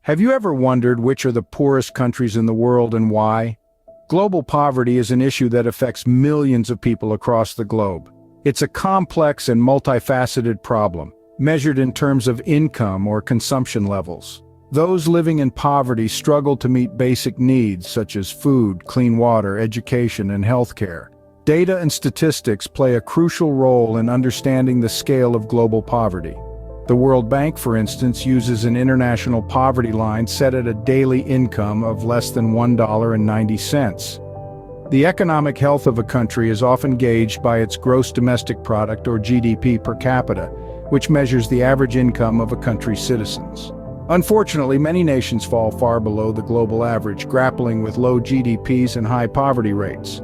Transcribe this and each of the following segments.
Have you ever wondered which are the poorest countries in the world and why? Global poverty is an issue that affects millions of people across the globe. It's a complex and multifaceted problem, measured in terms of income or consumption levels. Those living in poverty struggle to meet basic needs such as food, clean water, education, and healthcare. Data and statistics play a crucial role in understanding the scale of global poverty. The World Bank, for instance, uses an international poverty line set at a daily income of less than $1.90. The economic health of a country is often gauged by its gross domestic product or GDP per capita, which measures the average income of a country's citizens. Unfortunately, many nations fall far below the global average, grappling with low GDPs and high poverty rates.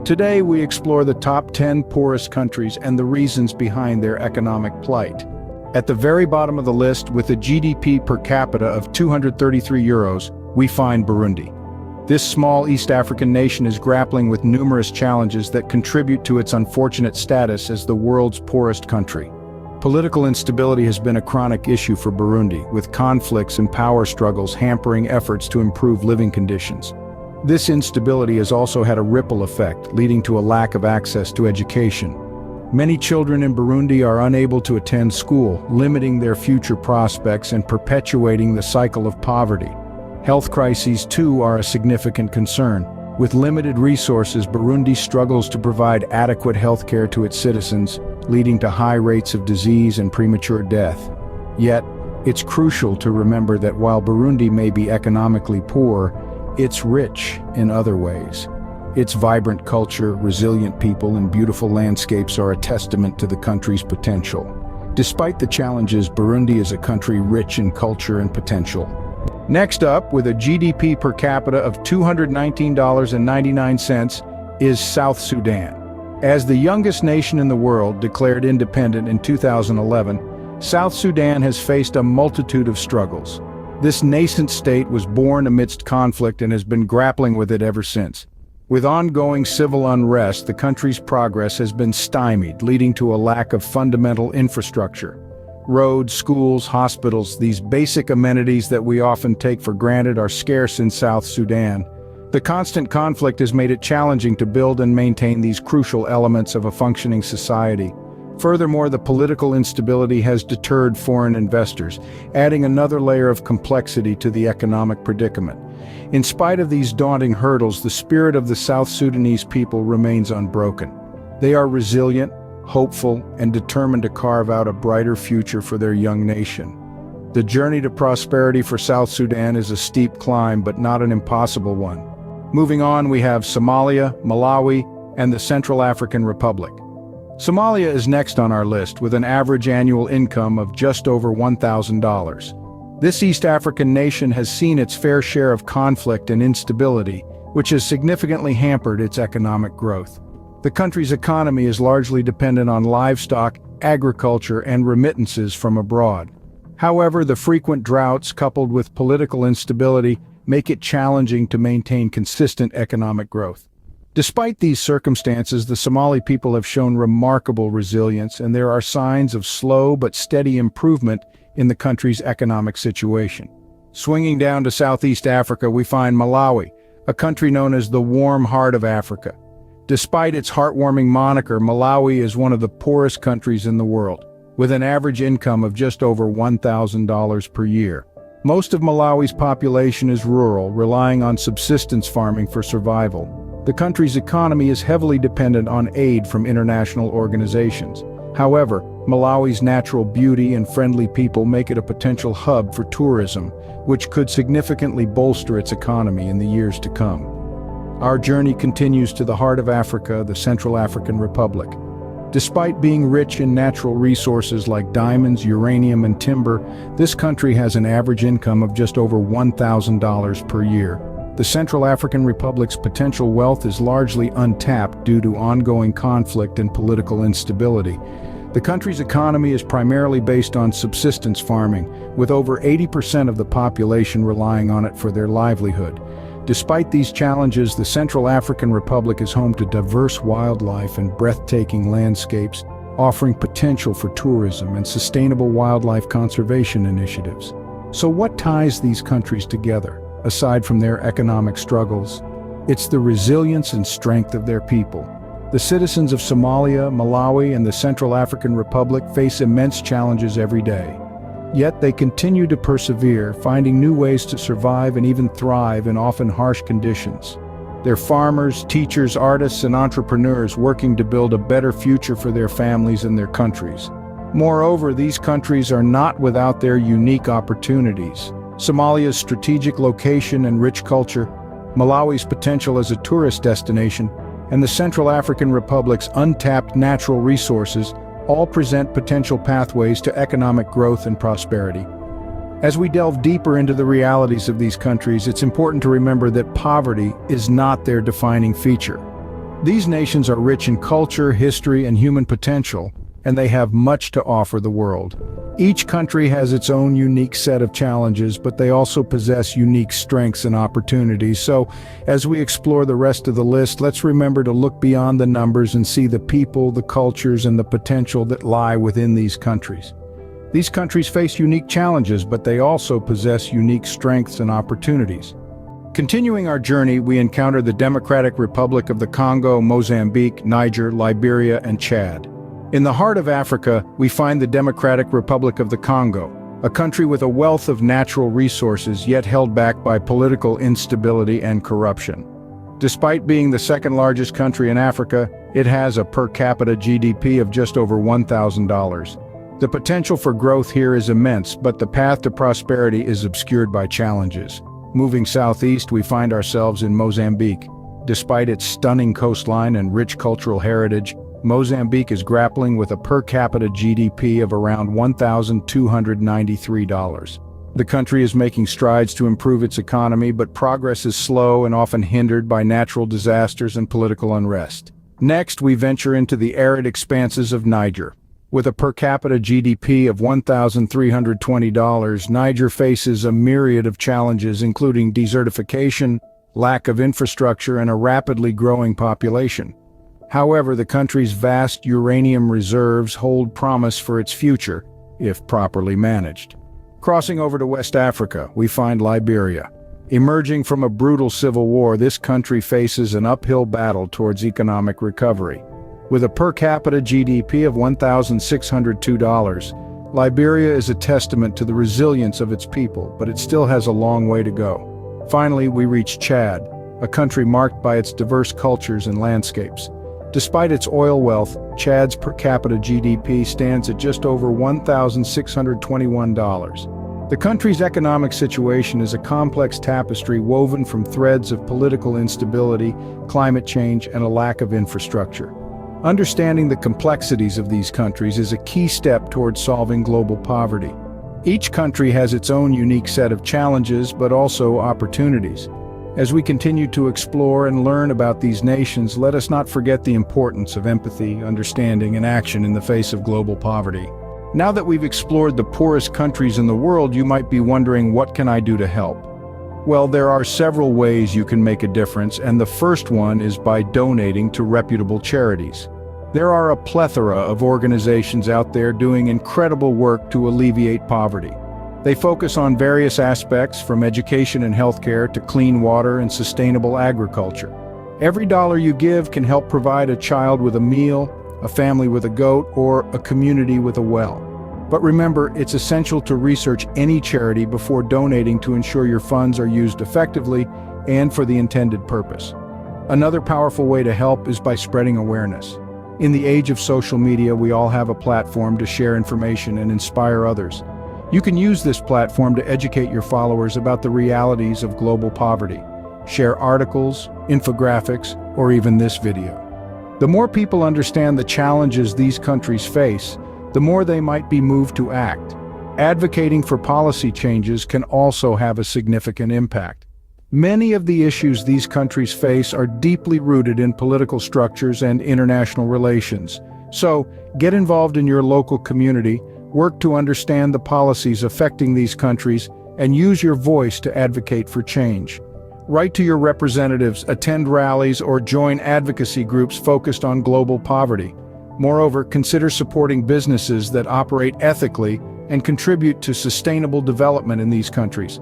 Today, we explore the top 10 poorest countries and the reasons behind their economic plight. At the very bottom of the list, with a GDP per capita of €233, we find Burundi. This small East African nation is grappling with numerous challenges that contribute to its unfortunate status as the world's poorest country. Political instability has been a chronic issue for Burundi, with conflicts and power struggles hampering efforts to improve living conditions. This instability has also had a ripple effect, leading to a lack of access to education. Many children in Burundi are unable to attend school, limiting their future prospects and perpetuating the cycle of poverty. Health crises, too, are a significant concern. With limited resources, Burundi struggles to provide adequate health care to its citizens, leading to high rates of disease and premature death. Yet, it's crucial to remember that while Burundi may be economically poor, it's rich in other ways. Its vibrant culture, resilient people, and beautiful landscapes are a testament to the country's potential. Despite the challenges, Burundi is a country rich in culture and potential. Next up, with a GDP per capita of $219.99, is South Sudan. As the youngest nation in the world, declared independent in 2011, South Sudan has faced a multitude of struggles. This nascent state was born amidst conflict and has been grappling with it ever since. With ongoing civil unrest, the country's progress has been stymied, leading to a lack of fundamental infrastructure. Roads, schools, hospitals, these basic amenities that we often take for granted are scarce in South Sudan. The constant conflict has made it challenging to build and maintain these crucial elements of a functioning society. Furthermore, the political instability has deterred foreign investors, adding another layer of complexity to the economic predicament. In spite of these daunting hurdles, the spirit of the South Sudanese people remains unbroken. They are resilient, hopeful, and determined to carve out a brighter future for their young nation. The journey to prosperity for South Sudan is a steep climb, but not an impossible one. Moving on, we have Somalia, Malawi, and the Central African Republic. Somalia is next on our list, with an average annual income of just over $1,000. This East African nation has seen its fair share of conflict and instability, which has significantly hampered its economic growth. The country's economy is largely dependent on livestock, agriculture, and remittances from abroad. However, the frequent droughts, coupled with political instability, make it challenging to maintain consistent economic growth. Despite these circumstances, the Somali people have shown remarkable resilience, and there are signs of slow but steady improvement in the country's economic situation. Swinging down to Southeast Africa, we find Malawi, a country known as the warm heart of Africa. Despite its heartwarming moniker, Malawi is one of the poorest countries in the world, with an average income of just over $1,000 per year. Most of Malawi's population is rural, relying on subsistence farming for survival. The country's economy is heavily dependent on aid from international organizations. However, Malawi's natural beauty and friendly people make it a potential hub for tourism, which could significantly bolster its economy in the years to come. Our journey continues to the heart of Africa, the Central African Republic. Despite being rich in natural resources like diamonds, uranium, and timber, this country has an average income of just over $1,000 per year. The Central African Republic's potential wealth is largely untapped due to ongoing conflict and political instability. The country's economy is primarily based on subsistence farming, with over 80% of the population relying on it for their livelihood. Despite these challenges, the Central African Republic is home to diverse wildlife and breathtaking landscapes, offering potential for tourism and sustainable wildlife conservation initiatives. So what ties these countries together, aside from their economic struggles? It's the resilience and strength of their people. The citizens of Somalia, Malawi, and the Central African Republic face immense challenges every day. Yet they continue to persevere, finding new ways to survive and even thrive in often harsh conditions. They're farmers, teachers, artists, and entrepreneurs working to build a better future for their families and their countries. Moreover, these countries are not without their unique opportunities. Somalia's strategic location and rich culture, Malawi's potential as a tourist destination, and the Central African Republic's untapped natural resources all present potential pathways to economic growth and prosperity. As we delve deeper into the realities of these countries, it's important to remember that poverty is not their defining feature. These nations are rich in culture, history, and human potential, and they have much to offer the world. Each country has its own unique set of challenges, but they also possess unique strengths and opportunities. So, as we explore the rest of the list, let's remember to look beyond the numbers and see the people, the cultures, and the potential that lie within these countries. These countries face unique challenges, but they also possess unique strengths and opportunities. Continuing our journey, we encounter the Democratic Republic of the Congo, Mozambique, Niger, Liberia, and Chad. In the heart of Africa, we find the Democratic Republic of the Congo, a country with a wealth of natural resources yet held back by political instability and corruption. Despite being the second largest country in Africa, it has a per capita GDP of just over $1,000. The potential for growth here is immense, but the path to prosperity is obscured by challenges. Moving southeast, we find ourselves in Mozambique. Despite its stunning coastline and rich cultural heritage, Mozambique is grappling with a per capita GDP of around $1,293. The country is making strides to improve its economy, but progress is slow and often hindered by natural disasters and political unrest. Next, we venture into the arid expanses of Niger. With a per capita GDP of $1,320, Niger faces a myriad of challenges, including desertification, lack of infrastructure, and a rapidly growing population. However, the country's vast uranium reserves hold promise for its future, if properly managed. Crossing over to West Africa, we find Liberia. Emerging from a brutal civil war, this country faces an uphill battle towards economic recovery. With a per capita GDP of $1,602, Liberia is a testament to the resilience of its people, but it still has a long way to go. Finally, we reach Chad, a country marked by its diverse cultures and landscapes. Despite its oil wealth, Chad's per capita GDP stands at just over $1,621. The country's economic situation is a complex tapestry woven from threads of political instability, climate change, and a lack of infrastructure. Understanding the complexities of these countries is a key step towards solving global poverty. Each country has its own unique set of challenges, but also opportunities. As we continue to explore and learn about these nations, let us not forget the importance of empathy, understanding, and action in the face of global poverty. Now that we've explored the poorest countries in the world, you might be wondering, what can I do to help? Well, there are several ways you can make a difference, and the first one is by donating to reputable charities. There are a plethora of organizations out there doing incredible work to alleviate poverty. They focus on various aspects, from education and healthcare to clean water and sustainable agriculture. Every dollar you give can help provide a child with a meal, a family with a goat, or a community with a well. But remember, it's essential to research any charity before donating to ensure your funds are used effectively and for the intended purpose. Another powerful way to help is by spreading awareness. In the age of social media, we all have a platform to share information and inspire others. You can use this platform to educate your followers about the realities of global poverty. Share articles, infographics, or even this video. The more people understand the challenges these countries face, the more they might be moved to act. Advocating for policy changes can also have a significant impact. Many of the issues these countries face are deeply rooted in political structures and international relations. So, get involved in your local community, work to understand the policies affecting these countries, and use your voice to advocate for change. Write to your representatives, attend rallies, or join advocacy groups focused on global poverty. Moreover, consider supporting businesses that operate ethically and contribute to sustainable development in these countries.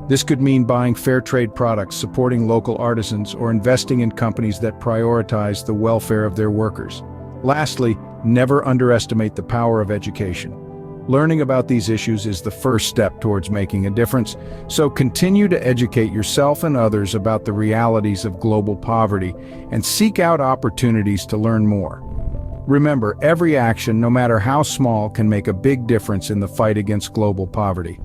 This could mean buying fair trade products, supporting local artisans, or investing in companies that prioritize the welfare of their workers. Lastly, never underestimate the power of education. Learning about these issues is the first step towards making a difference, so continue to educate yourself and others about the realities of global poverty and seek out opportunities to learn more. Remember, every action, no matter how small, can make a big difference in the fight against global poverty.